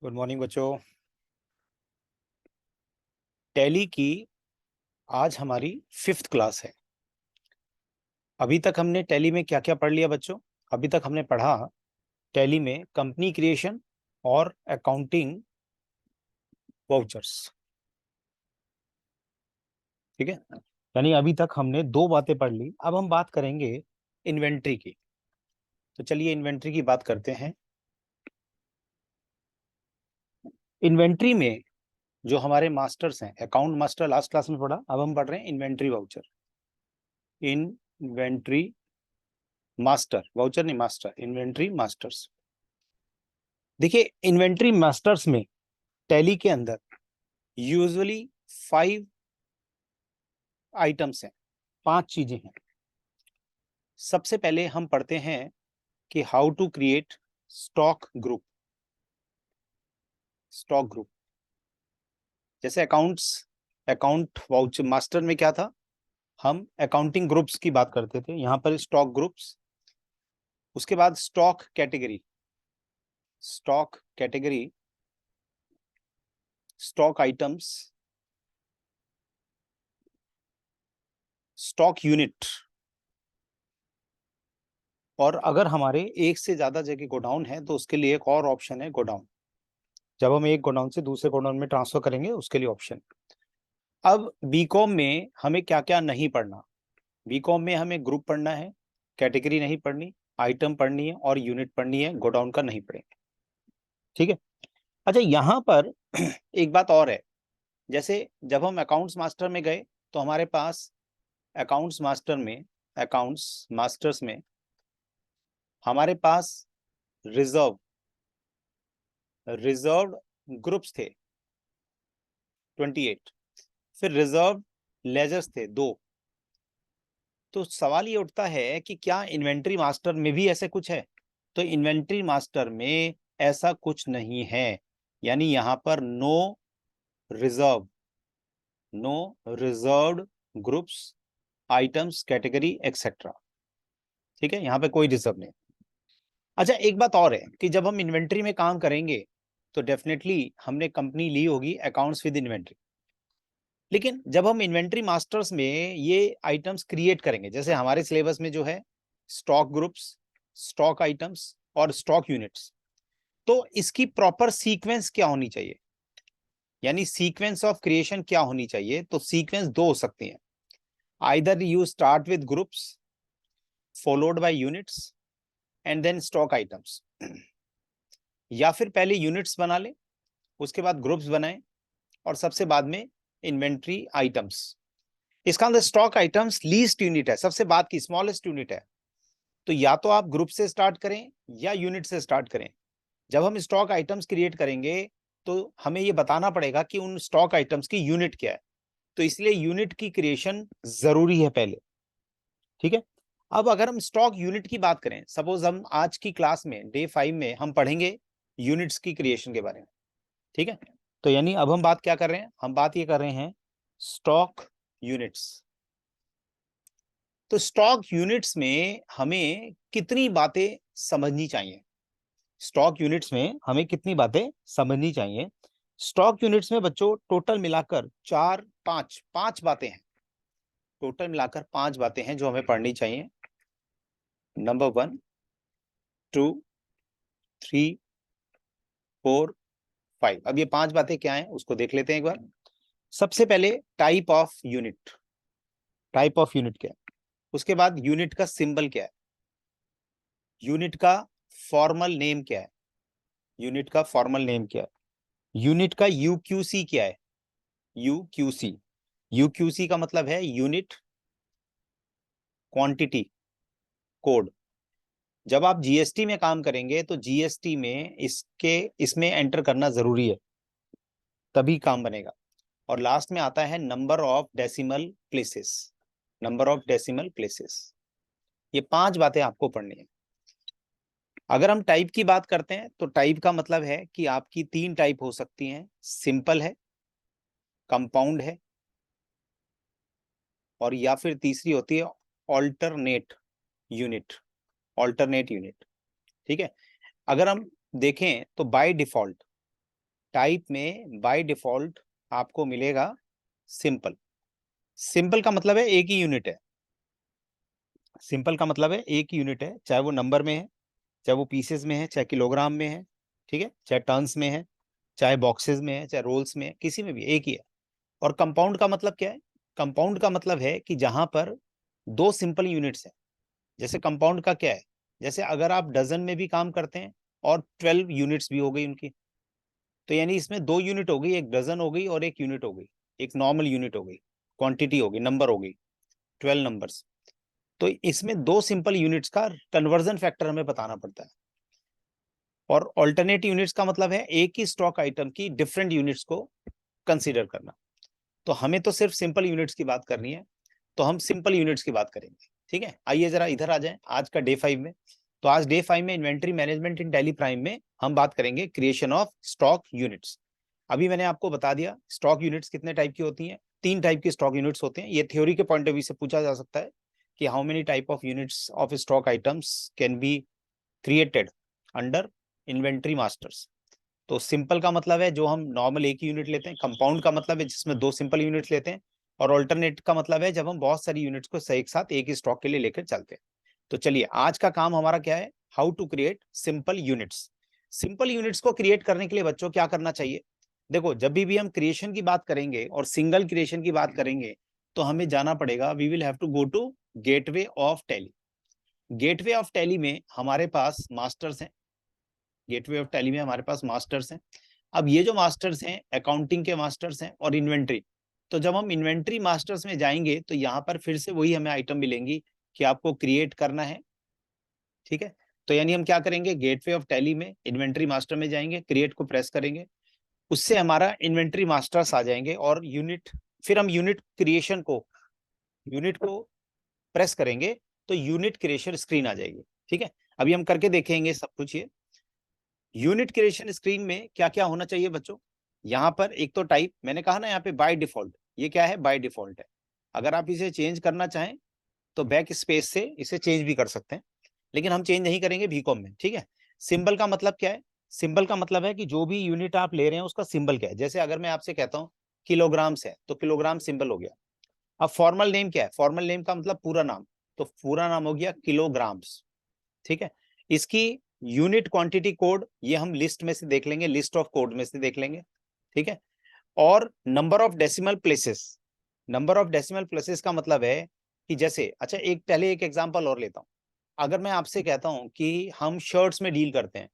Good morning बच्चों। Tally की आज हमारी 5th क्लास है। अभी तक हमने टैली में क्या क्या पढ़ लिया बच्चों? अभी तक हमने पढ़ा टैली में कंपनी क्रिएशन और अकाउंटिंग वाउचर्स। ठीक है, यानी अभी तक हमने 2 बातें पढ़ ली। अब हम बात करेंगे इन्वेंट्री की। तो चलिए इन्वेंट्री की बात करते हैं। इन्वेंट्री में जो हमारे मास्टर्स हैं, अकाउंट मास्टर लास्ट क्लास में पढ़ा, अब हम पढ़ रहे हैं inventory voucher. Inventory master, voucher नहीं मास्टर, इन्वेंट्री मास्टर्स। देखिए इन्वेंट्री मास्टर्स में टैली के अंदर यूजुअली 5 आइटम्स हैं, 5 चीजें हैं। सबसे पहले हम पढ़ते हैं कि how to create stock group. Stock group जैसे अकाउंट वाउचर मास्टर में क्या था, हम अकाउंटिंग ग्रुप्स की बात करते थे, यहां पर स्टॉक ग्रुप्स। उसके बाद stock category, stock items, stock unit. और अगर हमारे एक से ज्यादा जगह गोडाउन है तो उसके लिए एक और ऑप्शन है गोडाउन। जब हम एक गोडाउन से दूसरे गोडाउन में ट्रांसफर करेंगे उसके लिए ऑप्शन। अब बीकॉम में हमें क्या क्या नहीं पढ़ना? बीकॉम में हमें ग्रुप पढ़ना है, कैटेगरी नहीं पढ़नी, आइटम पढ़नी है और यूनिट पढ़नी है, गोडाउन का नहीं पढ़ेंगे। ठीक है। अच्छा यहाँ पर एक बात और है, जैसे जब हम अकाउंट्स मास्टर में गए तो हमारे पास अकाउंट्स मास्टर्स में हमारे पास रिजर्व्ड ग्रुप्स थे 28, फिर रिजर्व लेजर्स थे 2। तो सवाल ये उठता है कि क्या इन्वेंट्री मास्टर में भी ऐसे कुछ है? तो इन्वेंट्री मास्टर में ऐसा कुछ नहीं है, यानी यहां पर no reserved groups, items, category etcetera. ठीक है, यहां पे कोई रिजर्व नहीं। अच्छा एक बात और है कि जब हम इन्वेंट्री में काम करेंगे तो डेफिनेटली हमने कंपनी ली होगी अकाउंट्स विद इन्वेंट्री, लेकिन जब हम इन्वेंट्री मास्टर्स में ये आइटम्स क्रिएट करेंगे, जैसे हमारे सिलेबस में जो है स्टॉक ग्रुप्स, स्टॉक आइटम्स और स्टॉक यूनिट्स, तो इसकी प्रॉपर सीक्वेंस क्या होनी चाहिए, यानी सीक्वेंस ऑफ क्रिएशन क्या होनी चाहिए? तो सीक्वेंस 2 हो सकती है। Either you start with groups followed by units and then stock items, या फिर पहले यूनिट्स बना ले, उसके बाद ग्रुप्स बनाए और सबसे बाद में इन्वेंट्री आइटम्स। इसका अंदर स्टॉक आइटम्स लीस्ट यूनिट है, सबसे बाद की स्मॉलेस्ट यूनिट है। तो या तो आप ग्रुप से स्टार्ट करें या यूनिट से स्टार्ट करें। जब हम स्टॉक आइटम्स क्रिएट करेंगे तो हमें ये बताना पड़ेगा कि उन स्टॉक आइटम्स की यूनिट क्या है, तो इसलिए यूनिट की क्रिएशन जरूरी है पहले। ठीक है। अब अगर हम स्टॉक यूनिट की बात करें, सपोज हम आज की क्लास में डे 5 में हम पढ़ेंगे यूनिट्स की क्रिएशन के बारे में। ठीक है, तो यानी अब हम बात क्या कर रहे हैं? हम बात ये कर रहे हैं स्टॉक यूनिट्स। तो स्टॉक यूनिट्स में हमें कितनी बातें समझनी चाहिए? स्टॉक यूनिट्स में हमें कितनी बातें समझनी चाहिए? स्टॉक यूनिट्स में बच्चों टोटल मिलाकर 5 बातें हैं। टोटल मिलाकर 5 बातें हैं जो हमें पढ़नी चाहिए। नंबर 1, 2, 3, 4, 5। अब ये 5 बातें क्या हैं उसको देख लेते हैं एक बार। सबसे पहले type of unit. Type of unit क्या है? उसके बाद यूनिट का सिंबल क्या है? यूनिट का फॉर्मल नेम क्या है? यूनिट का फॉर्मल नेम क्या है? यूनिट का यूक्यूसी क्या है? यूक्यूसी का मतलब है यूनिट क्वांटिटी कोड। जब आप जीएसटी में काम करेंगे तो जीएसटी में इसमें एंटर करना जरूरी है, तभी काम बनेगा। और लास्ट में आता है number of decimal places. Number of decimal places, ये 5 बातें आपको पढ़नी है। अगर हम टाइप की बात करते हैं तो टाइप का मतलब है कि आपकी 3 टाइप हो सकती हैं, सिंपल है, कंपाउंड है, और या फिर तीसरी होती है ऑल्टरनेट यूनिट। Alternate unit. ठीक है। अगर हम देखें तो बाय डिफॉल्ट टाइप में बाय डिफॉल्ट आपको मिलेगा सिंपल। सिंपल का मतलब है एक ही यूनिट है। सिंपल का मतलब है एक ही यूनिट है, चाहे वो नंबर में है, चाहे वो पीसेस में है, चाहे किलोग्राम में है, ठीक है, चाहे टन्स में है, चाहे बॉक्सेस में है, चाहे रोल्स में है, किसी में भी एक ही है। और कंपाउंड का मतलब क्या है? कंपाउंड का मतलब है कि जहां पर दो सिंपल यूनिट्स हैं। जैसे कंपाउंड का क्या है? जैसे अगर आप डजन में भी काम करते हैं और 12 यूनिट्स भी हो गई उनकी, तो यानी इसमें दो यूनिट हो गई, एक डजन हो गई और एक यूनिट हो गई, एक नॉर्मल यूनिट हो गई, क्वांटिटी हो गई, नंबर हो गई, 12 नंबर्स। तो इसमें दो सिंपल यूनिट्स का कन्वर्जन फैक्टर हमें बताना पड़ता है। और ऑल्टरनेट यूनिट्स का मतलब है एक ही स्टॉक आइटम की डिफरेंट यूनिट्स को कंसीडर करना। तो हमें तो सिर्फ सिंपल यूनिट्स की बात करनी है, तो हम सिंपल यूनिट्स की बात करेंगे। ठीक है, आइए जरा इधर आ जाएं आज का डे 5 में। तो आज डे 5 में इन्वेंट्री मैनेजमेंट इन टैली प्राइम में हम बात करेंगे क्रिएशन ऑफ स्टॉक यूनिट्स। अभी मैंने आपको बता दिया स्टॉक यूनिट्स कितने टाइप की होती हैं। 3 टाइप की स्टॉक यूनिट्स होते हैं। ये थ्योरी के पॉइंट ऑफ व्यू से पूछा जा सकता है कि how many type of units of stock items can be created under inventory masters. तो सिंपल का मतलब है जो हम नॉर्मल एक ही यूनिट लेते हैं, कंपाउंड का मतलब है जिसमें दो सिंपल यूनिट्स लेते हैं, और ऑल्टरनेट का मतलब है जब हम बहुत सारी यूनिट्स को एक साथ एक ही स्टॉक के लिए लेकर चलते हैं। तो चलिए आज का काम हमारा क्या है? How to create simple units. Simple units को क्रिएट करने के लिए बच्चों क्या करना चाहिए? देखो, जब भी हम क्रिएशन की बात करेंगे और सिंगल क्रिएशन की बात करेंगे तो हमें जाना पड़ेगा, we will have to go to gateway of Tally. Gateway of Tally में हमारे पास मास्टर्स हैं। गेटवे ऑफ टैली में हमारे पास मास्टर्स हैं। अब ये जो मास्टर्स हैं अकाउंटिंग के मास्टर्स हैं और इन्वेंट्री। तो जब हम इन्वेंट्री मास्टर्स में जाएंगे तो यहाँ पर फिर से वही हमें आइटम मिलेंगी कि आपको क्रिएट करना है। ठीक है, तो यानी हम क्या करेंगे? गेटवे ऑफ टैली में इन्वेंट्री मास्टर में जाएंगे, क्रिएट को प्रेस करेंगे, उससे हमारा इन्वेंट्री मास्टर्स आ जाएंगे और यूनिट, फिर हम यूनिट क्रिएशन को, यूनिट को प्रेस करेंगे तो यूनिट क्रिएशन स्क्रीन आ जाएगी। ठीक है, अभी हम करके देखेंगे सब कुछ। ये यूनिट क्रिएशन स्क्रीन में क्या क्या होना चाहिए बच्चों? यहाँ पर एक तो टाइप मैंने कहा ना, यहाँ पे बाय डिफॉल्ट, ये क्या है? बाय डिफॉल्ट है। अगर आप इसे चेंज करना चाहें तो बैक स्पेस से इसे चेंज भी कर सकते हैं, लेकिन हम चेंज नहीं करेंगे VCOM में। ठीक है, सिंबल का मतलब क्या है? सिंबल का मतलब है कि जो भी यूनिट आप ले रहे हैं उसका सिंबल क्या है। जैसे अगर मैं आपसे कहता हूँ किलोग्राम्स है तो किलोग्राम सिंबल हो गया। अब फॉर्मल नेम क्या है? फॉर्मल नेम का मतलब पूरा नाम, तो पूरा नाम हो गया किलोग्राम्स। ठीक है, इसकी यूनिट क्वांटिटी कोड ये हम लिस्ट में से देख लेंगे, लिस्ट ऑफ कोड में से देख लेंगे। ठीक है, और number of decimal places. Number of decimal places का मतलब है कि जैसे, अच्छा एक पहले एक एग्जांपल और लेता हूं। अगर मैं आपसे कहता हूं कि हम शर्ट्स में डील करते हैं,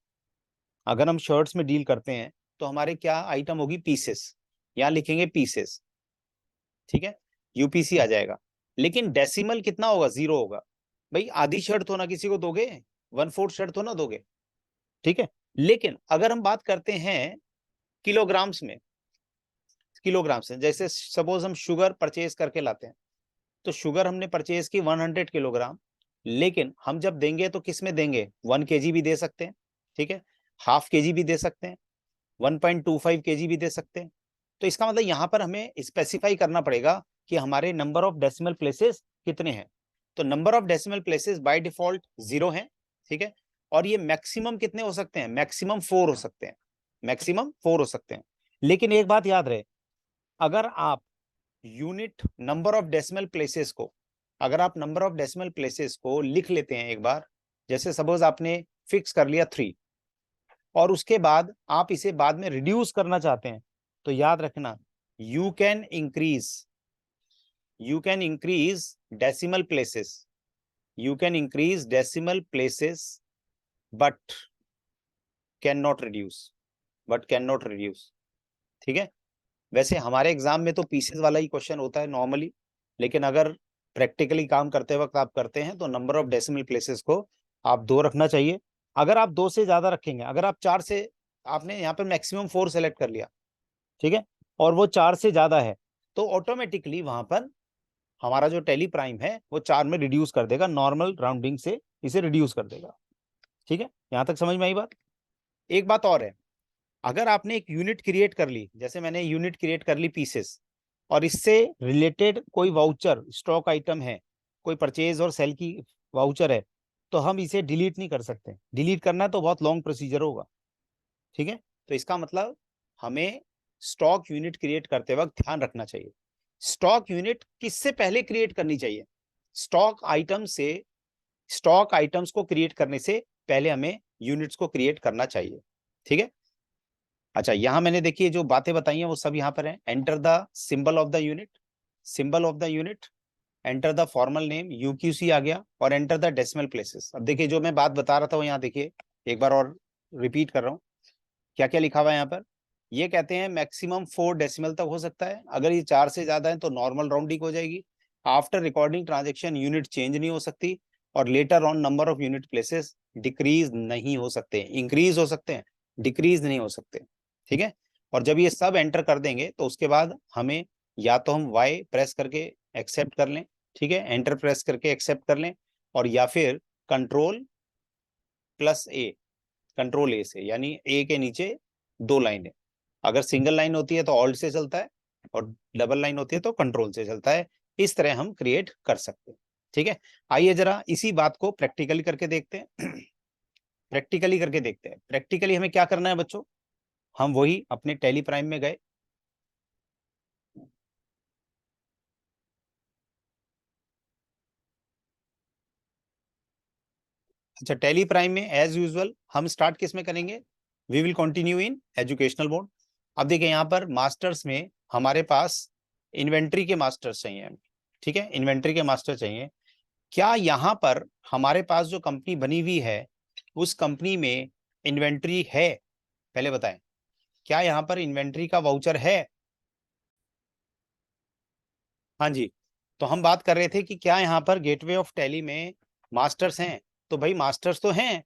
अगर हम शर्ट्स में डील करते हैं तो हमारे क्या आइटम होगी? पीसेस। यहां लिखेंगे पीसेस। ठीक है, यूपीसी आ जाएगा। लेकिन डेसिमल कितना होगा? 0 होगा। भाई आधी शर्ट तो ना किसी को दोगे, 1/4 शर्ट तो ना दोगे। ठीक है, लेकिन अगर हम बात करते हैं किलोग्राम्स में, किलोग्राम्स में, जैसे सपोज हम शुगर परचेज करके लाते हैं, तो शुगर हमने परचेज की 100 किलोग्राम, लेकिन हम जब देंगे तो किस में देंगे? 1 kg भी दे सकते हैं, ठीक है, ½ kg भी दे सकते हैं, 1.25 kg भी दे सकते हैं। तो इसका मतलब यहाँ पर हमें स्पेसिफाई करना पड़ेगा कि हमारे नंबर ऑफ डेसिमल प्लेसेस कितने हैं। तो number of decimal places by default 0 है। ठीक है, और ये मैक्सिमम कितने हो सकते हैं? मैक्सिमम 4 हो सकते हैं, मैक्सिमम 4 हो सकते हैं। लेकिन एक बात याद रहे, अगर आप unit number of decimal places को, अगर आप नंबर ऑफ डेसिमल प्लेसेस को लिख लेते हैं एक बार, जैसे सपोज आपने फिक्स कर लिया 3 और उसके बाद आप इसे बाद में रिड्यूस करना चाहते हैं, तो याद रखना you can increase decimal places, you can increase decimal places but can not reduce, but can not reduce. ठीक है, वैसे हमारे एग्जाम में तो पीसेस वाला ही क्वेश्चन होता है नॉर्मली, लेकिन अगर प्रैक्टिकली काम करते वक्त आप करते हैं तो नंबर ऑफ डेसिमल प्लेसेस को आप 2 रखना चाहिए। अगर आप 2 से ज्यादा रखेंगे, अगर आप 4 से, आपने यहाँ पर मैक्सिमम 4 सेलेक्ट कर लिया, ठीक है, और वो 4 से ज्यादा है, तो ऑटोमेटिकली वहां पर हमारा जो टैली प्राइम है वो 4 में रिड्यूस कर देगा, नॉर्मल राउंडिंग से इसे रिड्यूस कर देगा। ठीक है, यहां तक समझ में आई बात? एक बात और है, अगर आपने एक यूनिट क्रिएट कर ली, जैसे मैंने यूनिट क्रिएट कर ली पीसेस, और इससे रिलेटेड कोई वाउचर स्टॉक आइटम है, कोई परचेज और सेल की वाउचर है, तो हम इसे डिलीट नहीं कर सकते। डिलीट करना तो बहुत लॉन्ग प्रोसीजर होगा। ठीक है, तो इसका मतलब हमें स्टॉक यूनिट क्रिएट करते वक्त ध्यान रखना चाहिए, स्टॉक यूनिट किससे पहले क्रिएट करनी चाहिए? स्टॉक आइटम्स को क्रिएट करने से पहले हमें यूनिट्स को क्रिएट करना चाहिए। ठीक है। अच्छा, यहां मैंने देखिए जो बातें बताई हैं वो सब यहां पर है। Enter the symbol of the unit, symbol of the unit, enter the formal name, UQC आ गया, और एंटर द डेसिमल प्लेसेस। अब देखिए जो मैं बात बता रहा था वो यहाँ देखिए एक बार और रिपीट कर रहा हूँ, क्या क्या लिखा हुआ है यहाँ पर। ये कहते हैं मैक्सिमम 4 डेसिमल तक हो सकता है, अगर ये 4 से ज्यादा है तो नॉर्मल राउंडिंग हो जाएगी। After recording transaction unit change नहीं हो सकती, और later on number of unit places decrease नहीं हो सकते, इंक्रीज हो सकते हैं, डिक्रीज नहीं हो सकते। ठीक है। और जब ये सब एंटर कर देंगे तो उसके बाद हमें या तो हम वाई प्रेस करके एक्सेप्ट कर लें, ठीक है, एंटर प्रेस करके एक्सेप्ट कर लें, और या फिर कंट्रोल प्लस ए, कंट्रोल ए से, यानी ए के नीचे 2 लाइनें, अगर सिंगल लाइन होती है तो ऑल्ट से चलता है, और डबल लाइन होती है तो कंट्रोल से चलता है। इस तरह हम क्रिएट कर सकते हैं। ठीक है। आइए जरा इसी बात को प्रैक्टिकली करके देखते हैं। प्रैक्टिकली करके देखते हैं। प्रैक्टिकली हमें क्या करना है बच्चों, हम वही अपने टैली प्राइम में गए, अच्छा टैली प्राइम में एज यूजुअल हम स्टार्ट किस में करेंगे, we will continue in educational mode. अब देखिए यहाँ पर मास्टर्स में हमारे पास इन्वेंट्री के मास्टर्स चाहिए, ठीक है, इन्वेंट्री के मास्टर चाहिए। क्या यहाँ पर हमारे पास जो कंपनी बनी हुई है उस कंपनी में इन्वेंट्री है? पहले बताएं, क्या यहाँ पर इन्वेंट्री का वाउचर है? हाँ जी। तो हम बात कर रहे थे कि क्या यहाँ पर गेटवे ऑफ टैली में मास्टर्स हैं? तो भाई मास्टर्स तो हैं।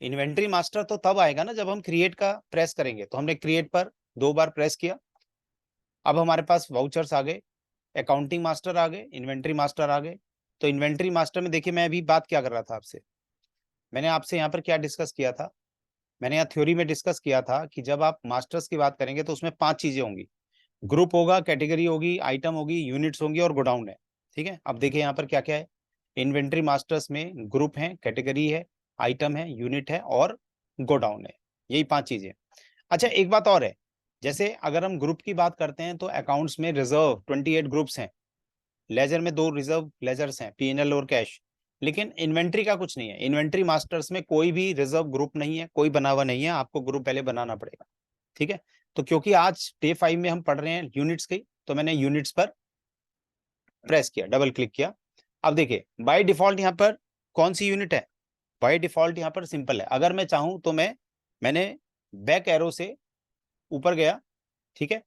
इन्वेंट्री मास्टर तो तब आएगा ना जब हम क्रिएट का प्रेस करेंगे। तो हमने क्रिएट पर 2 बार प्रेस किया, अब हमारे पास वाउचर्स आ गए, अकाउंटिंग मास्टर आ गए, इन्वेंट्री मास्टर आ गए। तो इन्वेंट्री मास्टर में देखिए मैं अभी बात क्या कर रहा था आपसे, मैंने आपसे यहाँ पर क्या डिस्कस किया था, मैंने यहाँ थ्योरी में डिस्कस किया था कि जब आप मास्टर्स की बात करेंगे तो उसमें 5 चीजें होंगी, ग्रुप होगा, कैटेगरी होगी, आइटम होगी, यूनिट्स होंगी और गोडाउन है। ठीक है। अब देखिए यहाँ पर क्या क्या है, इन्वेंट्री मास्टर्स में ग्रुप है, कैटेगरी है, आइटम है, यूनिट है और गोडाउन है, यही 5 चीजें। अच्छा एक बात और है, जैसे अगर हम ग्रुप की बात करते हैं तो अकाउंट्स में रिजर्व 28 ग्रुप्स हैं, लेजर में 2 रिजर्व लेजर्स हैं, पीएनएल और कैश। लेकिन इन्वेंट्री का कुछ नहीं है, इन्वेंट्री मास्टर्स में कोई भी रिजर्व ग्रुप नहीं है, कोई बना हुआ नहीं है, आपको ग्रुप पहले बनाना पड़ेगा। ठीक है। तो क्योंकि आज डे 5 में हम पढ़ रहे हैं यूनिट्स की, तो मैंने यूनिट्स पर प्रेस किया, डबल क्लिक किया। अब देखिए बाय डिफॉल्ट यहाँ पर कौन सी यूनिट है, बाय डिफॉल्ट यहाँ पर सिंपल है। अगर मैं चाहूं तो मैंने बैक एरो से ऊपर गया, ठीक है,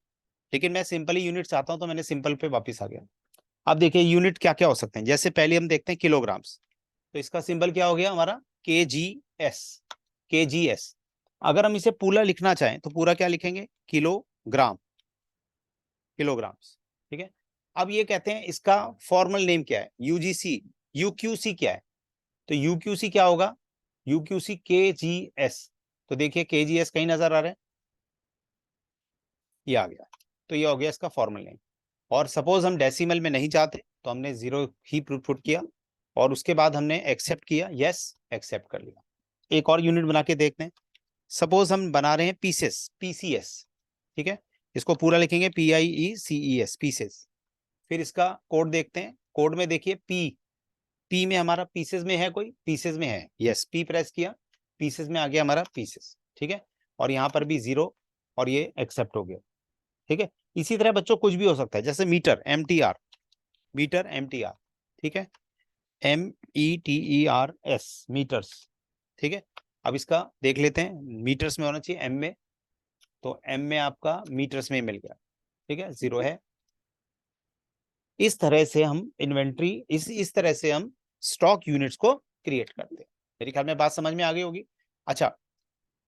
लेकिन मैं सिंपली यूनिट चाहता हूं तो मैंने सिंपल पे वापस आ गया। अब देखिए यूनिट क्या क्या हो सकते हैं, जैसे पहले हम देखते हैं किलोग्राम्स, तो इसका सिंबल क्या हो गया हमारा, KGS, KGS। अगर हम इसे पूरा लिखना चाहें तो पूरा क्या लिखेंगे, किलोग्राम, किलोग्राम्स। ठीक है। अब ये कहते हैं इसका फॉर्मल नेम क्या है, UGC, UQC क्या है, तो UQC क्या होगा, UQC KGS। तो देखिए KGS कहीं नजर आ रहा है, ये आ गया, तो ये हो गया इसका फॉर्मल नेम। और सपोज हम डेसिमल में नहीं चाहते तो हमने 0 ही पुट किया, और उसके बाद हमने एक्सेप्ट किया, यस एक्सेप्ट कर लिया। एक और यूनिट बना के देखते हैं, सपोज हम बना रहे हैं पीसेस, PCS, ठीक है, इसको पूरा लिखेंगे PIECES, पीसेस। फिर इसका कोड देखते हैं, कोड में देखिए पी में हमारा पीसेस में है, कोई पीसेस में है, यस, पी प्रेस किया, पीसेस में आ गया हमारा पीसेस। ठीक है। और यहाँ पर भी 0, और ये एक्सेप्ट हो गया। ठीक है। इसी तरह बच्चों कुछ भी हो सकता है, जैसे मीटर, MTR, मीटर MTR, ठीक है, METERS, मीटर्स। ठीक है। अब इसका देख लेते हैं, मीटर्स में होना चाहिए, M में, तो M में आपका मीटर्स में मिल गया, ठीक है, 0 है। इस तरह से हम इन्वेंट्री, इस तरह से हम स्टॉक यूनिट्स को क्रिएट करते हैं। मेरे ख्याल में बात समझ में आ गई होगी। अच्छा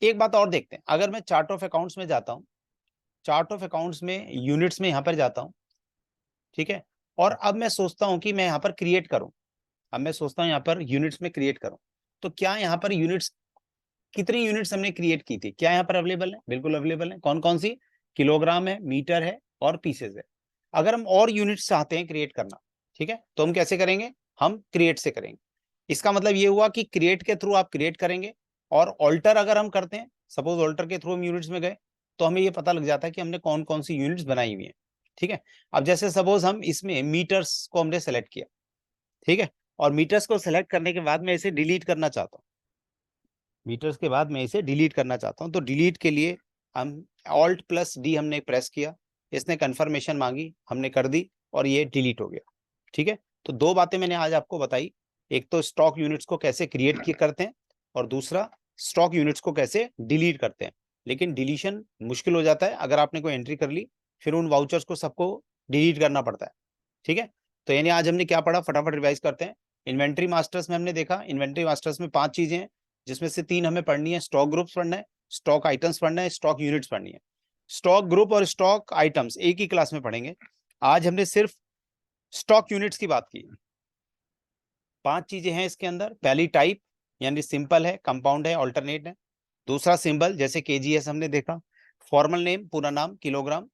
एक बात और देखते हैं, अगर मैं चार्ट ऑफ अकाउंट्स में जाता हूं, चार्ट ऑफ अकाउंट्स में यूनिट्स में यहां पर जाता हूं, ठीक है, और अब मैं सोचता हूं कि मैं यहां पर क्रिएट करूं, अब मैं सोचता हूं यहां पर यूनिट्स में क्रिएट करूं, तो क्या यहां पर यूनिट्स, कितनी यूनिट्स हमने क्रिएट की थी, क्या यहाँ पर अवेलेबल है, बिल्कुल अवेलेबल है। कौन कौन सी, किलोग्राम है, मीटर है और पीसेज है। अगर हम और यूनिट्स चाहते हैं क्रिएट करना, ठीक है, तो हम कैसे करेंगे, हम क्रिएट से करेंगे। इसका मतलब ये हुआ कि क्रिएट के थ्रू आप क्रिएट करेंगे, और ऑल्टर अगर हम करते हैं, सपोज ऑल्टर के थ्रू हम यूनिट्स में गए, तो हमें ये पता लग जाता है कि हमने कौन कौन सी यूनिट्स बनाई हुई है। ठीक है, अब जैसे सपोज हम इसमें मीटर्स को हमने सेलेक्ट किया, ठीक है, और मीटर्स को सेलेक्ट करने के बाद मैं इसे डिलीट करना चाहता हूँ, मीटर्स के बाद मैं इसे डिलीट करना चाहता हूँ, तो डिलीट के लिए हम Alt+D हमने प्रेस किया, इसने कंफर्मेशन मांगी, हमने कर दी और ये डिलीट हो गया। ठीक है, तो दो बातें मैंने आज आपको बताई, एक तो स्टॉक यूनिट्स को कैसे क्रिएट करते हैं और दूसरा स्टॉक यूनिट्स को कैसे डिलीट करते हैं। लेकिन डिलीशन मुश्किल हो जाता है, अगर आपने कोई एंट्री कर ली फिर उन वाउचर्स को सबको डिलीट करना पड़ता है। ठीक है, तो यानी आज हमने क्या पढ़ा, फटाफट रिवाइज करते हैं। इन्वेंट्री मास्टर्स में हमने देखा, इन्वेंट्री मास्टर्स में 5 चीजें हैं, जिसमें से 3 हमें पढ़नी है, स्टॉक ग्रुप्स पढ़ना है, स्टॉक आइटम्स पढ़ना है, स्टॉक यूनिट्स पढ़नी है। स्टॉक ग्रुप और स्टॉक आइटम्स एक ही क्लास में पढ़ेंगे, आज हमने सिर्फ स्टॉक यूनिट्स की बात की। 5 चीजें हैं इसके अंदर, पहली टाइप यानी सिंपल है, कंपाउंड है, ऑल्टरनेट है। दूसरा सिंबल, जैसे केजीएस हमने देखा। फॉर्मल नेम, पूरा नाम, kilogram.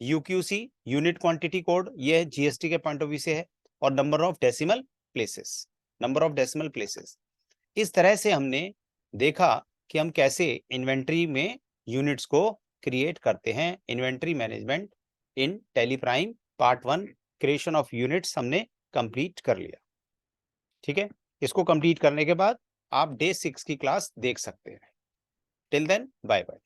UQC, unit quantity code, ये जीएसटी के पॉइंट ऑफ व्यू से है। और number of decimal places, number of decimal places. इस तरह से हमने देखा कि हम कैसे इन्वेंट्री में यूनिट्स को क्रिएट करते हैं। Inventory management in tally prime part 1 creation of units हमने कंप्लीट कर लिया। ठीक है, इसको कंप्लीट करने के बाद आप डे 6 की क्लास देख सकते हैं। Till then bye bye.